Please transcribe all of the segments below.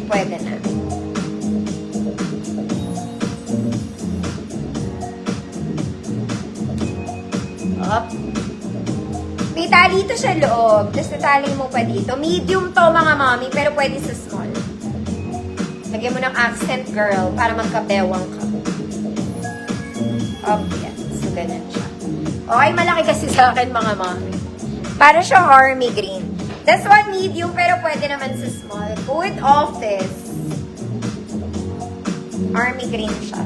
pwede na. Up. May tali ito sa loob. Tapos natali mo pa dito. Medium to mga mami, pero pwede sa small. Lagyan mo ng accent, girl, para magkabewang ka. Up, yan. So, ganun siya. Okay, malaki kasi sa akin, mga mami. Para siyang army green. This one, medium, pero pwede naman sa small. Good office. Army green siya.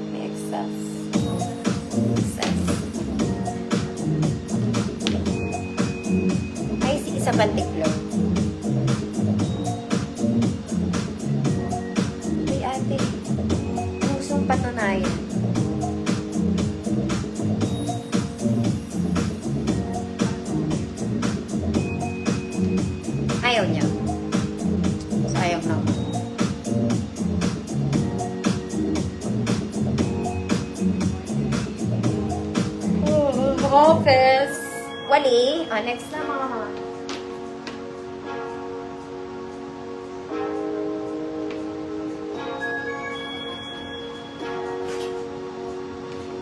May excess. Ay, sige sa pantiklo. Ay, ate. Pusong patunayan. Ayaw niya. Sayang naman. Office. Wali. Next na mga mama.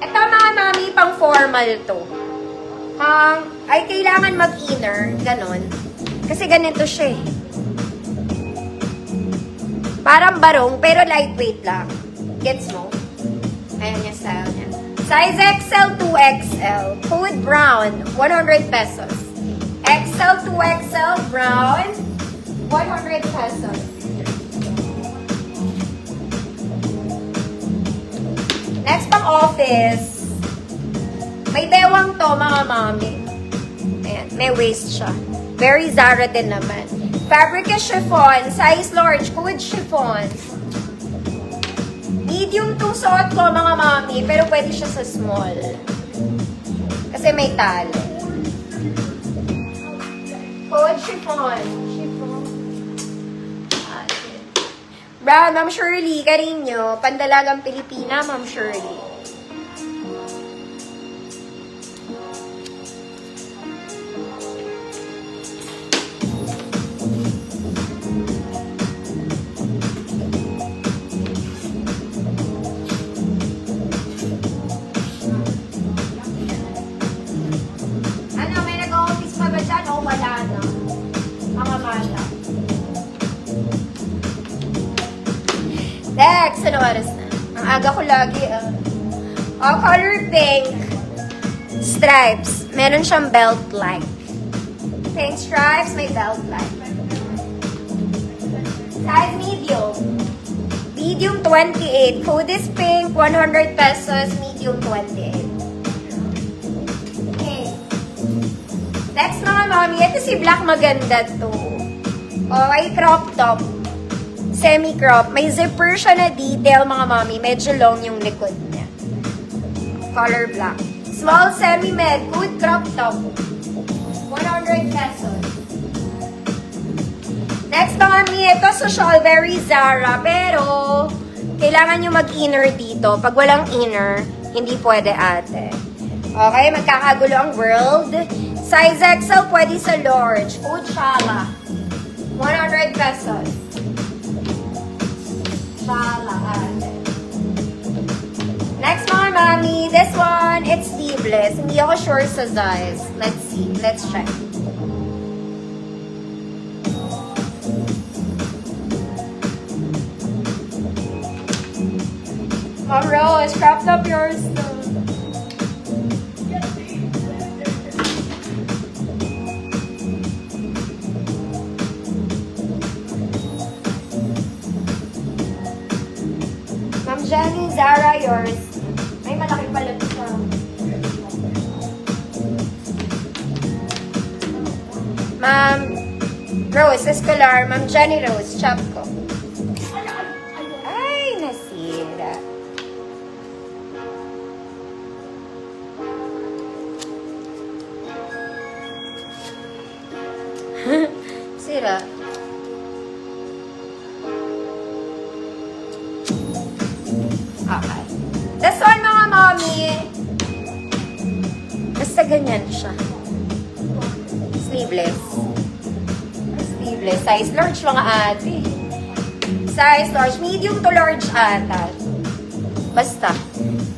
Ito mga mami, pang formal to. Ay kailangan mag-inner. Ganon. Kasi ganito siya eh. Parang barong, pero lightweight lang. Gets mo? Ayan yung style niya. Size XL to XL. Code brown, 100 pesos. XL to XL brown, 100 pesos. Next pang office. May bewang to mga mami. Ayan, may waist siya. Very Zara din naman. Fabric is chiffon. Size large. Code chiffon. Medium tong suot ko, mga mami. Pero pwede siya sa small. Kasi may tali. Code chiffon. Chiffon. Brown, Ma'am Shirley. Carinyo. Pandalagang Pilipina, Ma'am Shirley. Wala na. Mga bata. Next, ano oras na? Ang aga ko lagi, color pink. Stripes. Meron siyang belt-like. Pink stripes, may belt-like. Size medium. Medium 28. Code is pink, 100 pesos. Medium 28. Next mga mami, ito si black, maganda to. Okay, crop top. Semi-crop. May zipper siya na detail mga mami. Medyo long yung likod niya. Color black. Small semi-med. Good crop top. 100 pesos. Next mga mami, ito social, very Zara. Pero, kailangan nyo mag-inner dito. Pag walang inner, hindi pwede ate. Okay, magkakagulo ang world. Size XL, pwede sa large. Code Shala. 100 pesos. Shala. Next mga mami, this one, it's sleeveless. Hindi ako sure sa size. Let's see. Let's check. Mom Rose, cropped up yours too. Jenny, Zara, yours. May malaki pala ito sa... Ma'am Rose, Escolar. Ma'am Jenny Rose, chop ko. Ay, nasira. Sira. Okay. This one, mga mommy. Basta ganyan siya. Sleeveless. Sleeveless. Size large, mga ate. Size large. Medium to large ata. Basta.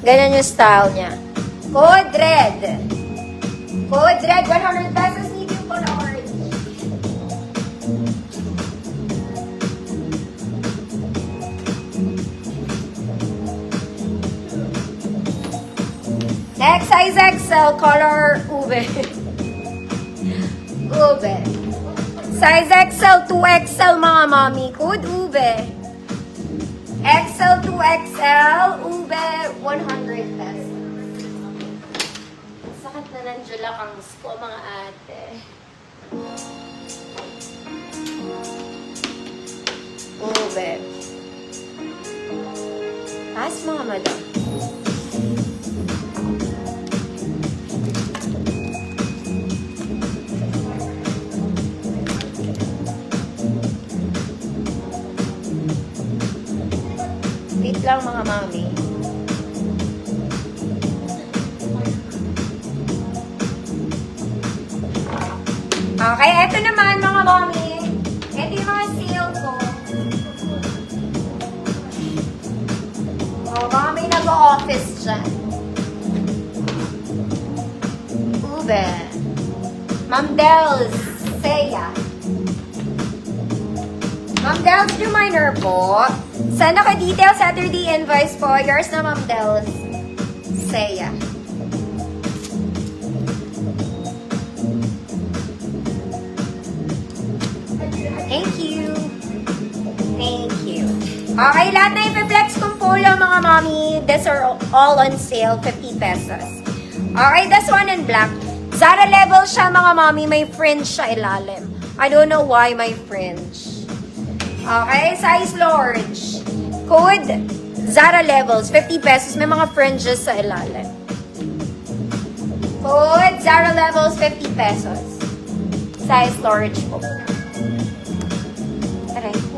Ganyan yung style niya. Code red. Code red, 100 pesos. Medium to large. Next, size XL, color ube. Ube. Size XL, 2XL mga mami. Code ube. XL, 2XL, ube, 100 pesos. Sakit na ng julakangs ko mga ate. Ube. Taas mga madam. Wait lang mga mami. Okay, eto naman mga mami. Eto yung mga sale ko. Baka may nag-office dyan. Ube. Ma'am Dels. Seya. Ma'am Dels, reminder po. Send ako detail Saturday invoice po. Yours na Ma'am Dels. Seya. Thank you. Thank you. Okay, lahat na ipi-flex kong polo mga mami. These are all on sale, 50 pesos. Okay, this one in black. Zara level siya mga mami. May fringe siya ilalim. I don't know why may fringe. Okay, size large. Code Zara levels, 50 pesos. May mga fringes sa ilalim. Code Zara levels, 50 pesos. Size large po. Aray po.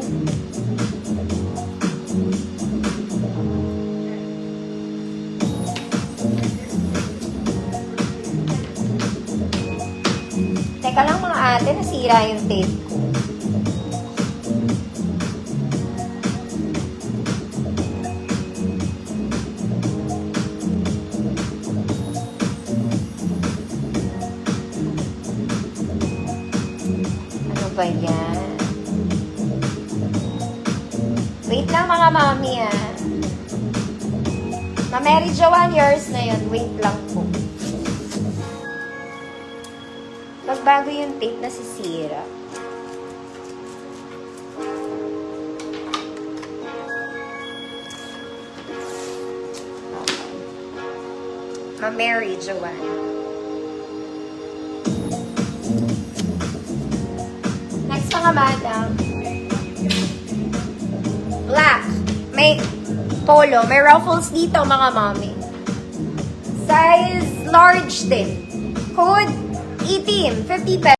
Teka lang mga ate, nasira yung tape ko. Ano ba yan? Wait lang mga mami ah. Na Mary Joanne, yours na yun. Wait lang po. Magbago yung tape na sisira. Ma Mary Joanne. Next mga madam. Black. May polo. May ruffles dito mga mami. Size large din. Code 18, 50 pesos.